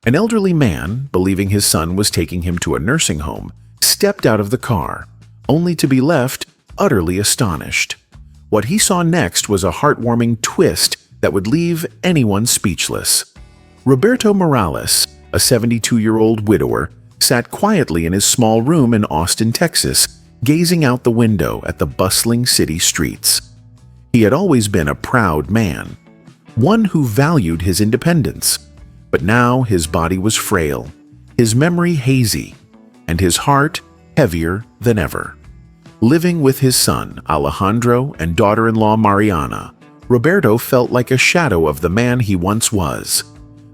An elderly man, believing his son was taking him to a nursing home, stepped out of the car, only to be left utterly astonished. What he saw next was a heartwarming twist that would leave anyone speechless. Roberto Morales, a 72-year-old widower, sat quietly in his small room in Austin, Texas, gazing out the window at the bustling city streets. He had always been a proud man, one who valued his independence, but now his body was frail, his memory hazy, and his heart heavier than ever. Living with his son, Alejandro, and daughter-in-law, Mariana, Roberto felt like a shadow of the man he once was.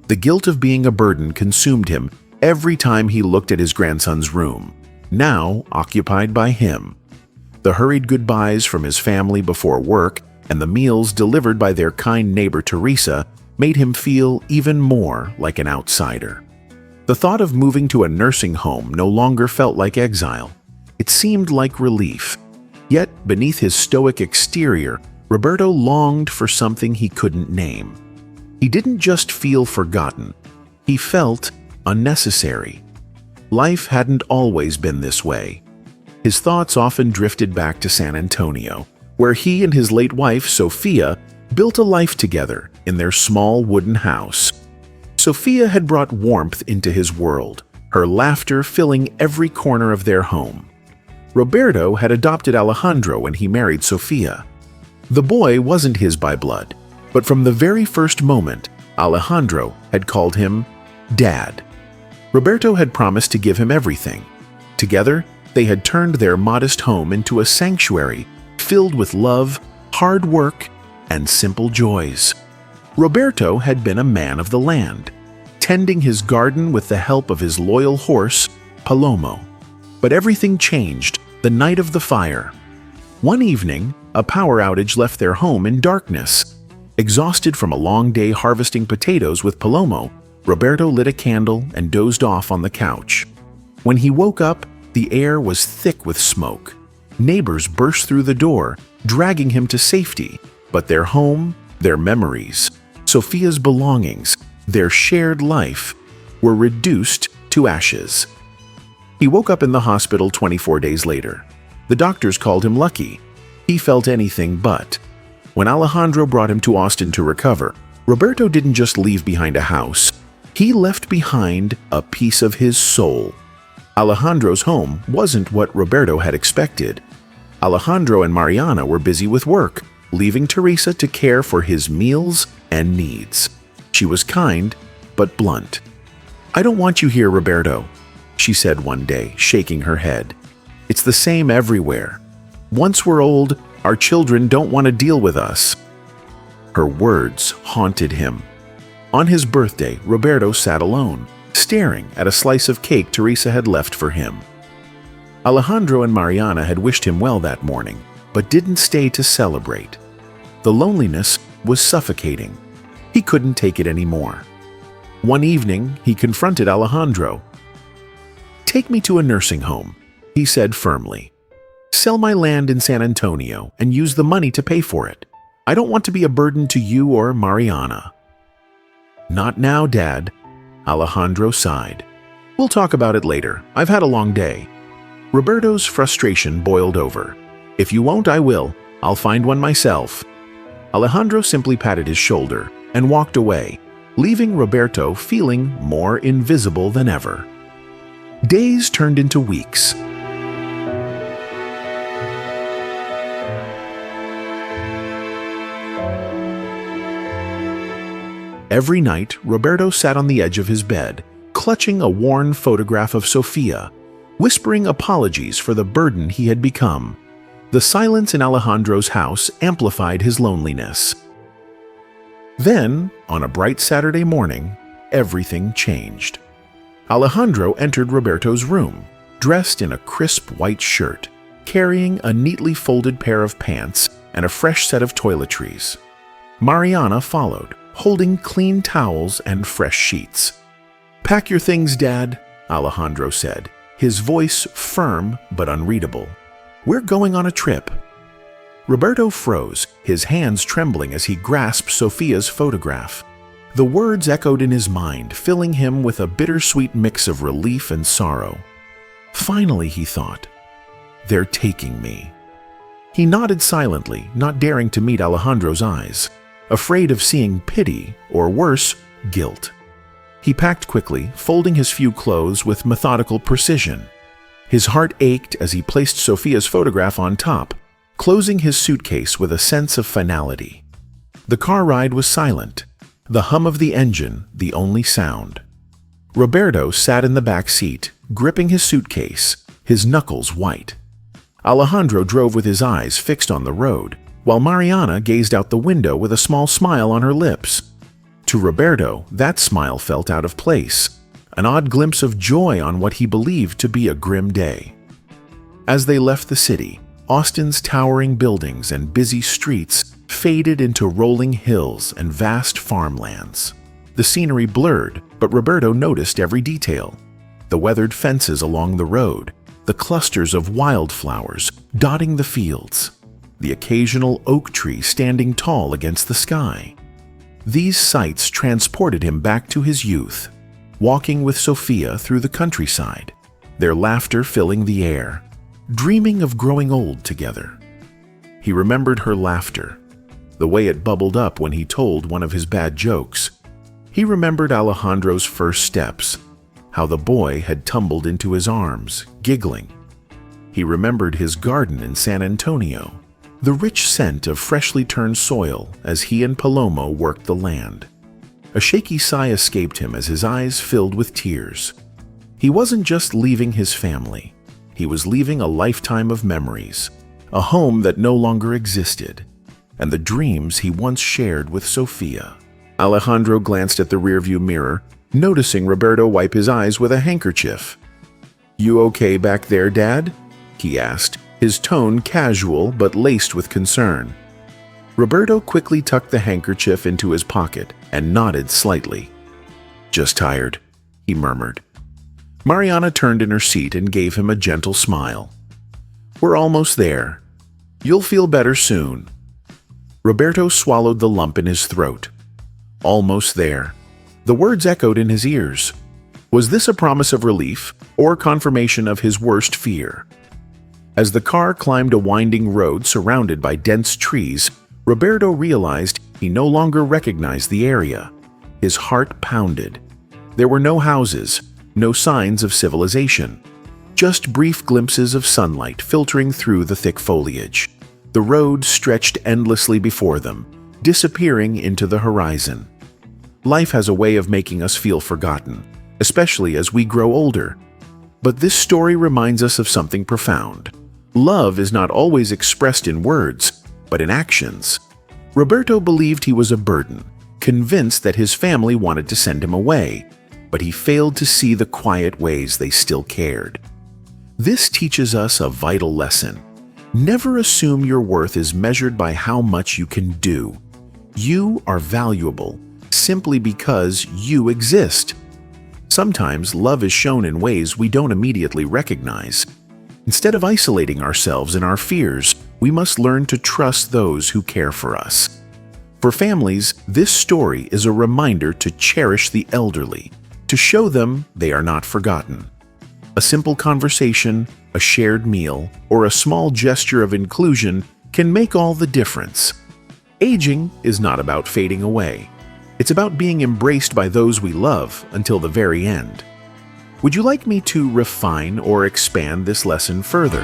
The guilt of being a burden consumed him every time he looked at his grandson's room, now occupied by him. The hurried goodbyes from his family before work and the meals delivered by their kind neighbor Teresa made him feel even more like an outsider. The thought of moving to a nursing home no longer felt like exile. It seemed like relief. Yet, beneath his stoic exterior, Roberto longed for something he couldn't name. He didn't just feel forgotten. He felt unnecessary. Life hadn't always been this way. His thoughts often drifted back to San Antonio, where he and his late wife, Sophia, built a life together in their small wooden house. Sophia had brought warmth into his world, her laughter filling every corner of their home. Roberto had adopted Alejandro when he married Sophia. The boy wasn't his by blood, but from the very first moment, Alejandro had called him Dad. Roberto had promised to give him everything. Together, they had turned their modest home into a sanctuary filled with love, hard work, and simple joys. Roberto had been a man of the land, tending his garden with the help of his loyal horse, Palomo. But everything changed the night of the fire. One evening, a power outage left their home in darkness. Exhausted from a long day harvesting potatoes with Palomo, Roberto lit a candle and dozed off on the couch. When he woke up, the air was thick with smoke. Neighbors burst through the door, dragging him to safety, but their home, their memories, Sophia's belongings, their shared life, were reduced to ashes. He woke up in the hospital 24 days later. The doctors called him lucky. He felt anything but. When Alejandro brought him to Austin to recover, Roberto didn't just leave behind a house. He left behind a piece of his soul. Alejandro's home wasn't what Roberto had expected. Alejandro and Mariana were busy with work, leaving Teresa to care for his meals and needs. She was kind, but blunt. "I don't want you here, Roberto," she said one day, shaking her head. "It's the same everywhere. Once we're old, our children don't want to deal with us." Her words haunted him. On his birthday, Roberto sat alone, staring at a slice of cake Teresa had left for him. Alejandro and Mariana had wished him well that morning, but didn't stay to celebrate. The loneliness was suffocating. He couldn't take it anymore. One evening, he confronted Alejandro. "Take me to a nursing home," he said firmly. "Sell my land in San Antonio and use the money to pay for it. I don't want to be a burden to you or Mariana." "Not now, Dad," Alejandro sighed. "We'll talk about it later. I've had a long day." Roberto's frustration boiled over. "If you won't, I will. I'll find one myself." Alejandro simply patted his shoulder and walked away, leaving Roberto feeling more invisible than ever. Days turned into weeks. Every night, Roberto sat on the edge of his bed, clutching a worn photograph of Sophia, whispering apologies for the burden he had become. The silence in Alejandro's house amplified his loneliness. Then, on a bright Saturday morning, everything changed. Alejandro entered Roberto's room, dressed in a crisp white shirt, carrying a neatly folded pair of pants and a fresh set of toiletries. Mariana followed, holding clean towels and fresh sheets. "Pack your things, Dad," Alejandro said, his voice firm but unreadable. "We're going on a trip." Roberto froze, his hands trembling as he grasped Sophia's photograph. The words echoed in his mind, filling him with a bittersweet mix of relief and sorrow. Finally, he thought, "They're taking me." He nodded silently, not daring to meet Alejandro's eyes, afraid of seeing pity, or worse, guilt. He packed quickly, folding his few clothes with methodical precision. His heart ached as he placed Sofia's photograph on top, closing his suitcase with a sense of finality. The car ride was silent, the hum of the engine the only sound. Roberto sat in the back seat, gripping his suitcase, his knuckles white. Alejandro drove with his eyes fixed on the road, while Mariana gazed out the window with a small smile on her lips. To Roberto, that smile felt out of place, an odd glimpse of joy on what he believed to be a grim day. As they left the city, Austin's towering buildings and busy streets faded into rolling hills and vast farmlands. The scenery blurred, but Roberto noticed every detail. The weathered fences along the road, the clusters of wildflowers dotting the fields, the occasional oak tree standing tall against the sky. These sights transported him back to his youth, walking with Sofia through the countryside, their laughter filling the air, dreaming of growing old together. He remembered her laughter, the way it bubbled up when he told one of his bad jokes. He remembered Alejandro's first steps, how the boy had tumbled into his arms, giggling. He remembered his garden in San Antonio, the rich scent of freshly turned soil as he and Palomo worked the land. A shaky sigh escaped him as his eyes filled with tears. He wasn't just leaving his family. He was leaving a lifetime of memories, a home that no longer existed, and the dreams he once shared with Sofia. Alejandro glanced at the rearview mirror, noticing Roberto wipe his eyes with a handkerchief. "You okay back there, Dad?" he asked, his tone casual but laced with concern. Roberto quickly tucked the handkerchief into his pocket and nodded slightly. "Just tired," he murmured. Mariana turned in her seat and gave him a gentle smile. "We're almost there. You'll feel better soon." Roberto swallowed the lump in his throat. Almost there. The words echoed in his ears. Was this a promise of relief or confirmation of his worst fear? As the car climbed a winding road surrounded by dense trees, Roberto realized he no longer recognized the area. His heart pounded. There were no houses, no signs of civilization, just brief glimpses of sunlight filtering through the thick foliage. The road stretched endlessly before them, disappearing into the horizon. Life has a way of making us feel forgotten, especially as we grow older. But this story reminds us of something profound. Love is not always expressed in words, but in actions. Roberto believed he was a burden, convinced that his family wanted to send him away, but he failed to see the quiet ways they still cared. This teaches us a vital lesson. Never assume your worth is measured by how much you can do. You are valuable simply because you exist. Sometimes love is shown in ways we don't immediately recognize. Instead of isolating ourselves in our fears, we must learn to trust those who care for us. For families, this story is a reminder to cherish the elderly, to show them they are not forgotten. A simple conversation, a shared meal, or a small gesture of inclusion can make all the difference. Aging is not about fading away. It's about being embraced by those we love until the very end. Would you like me to refine or expand this lesson further?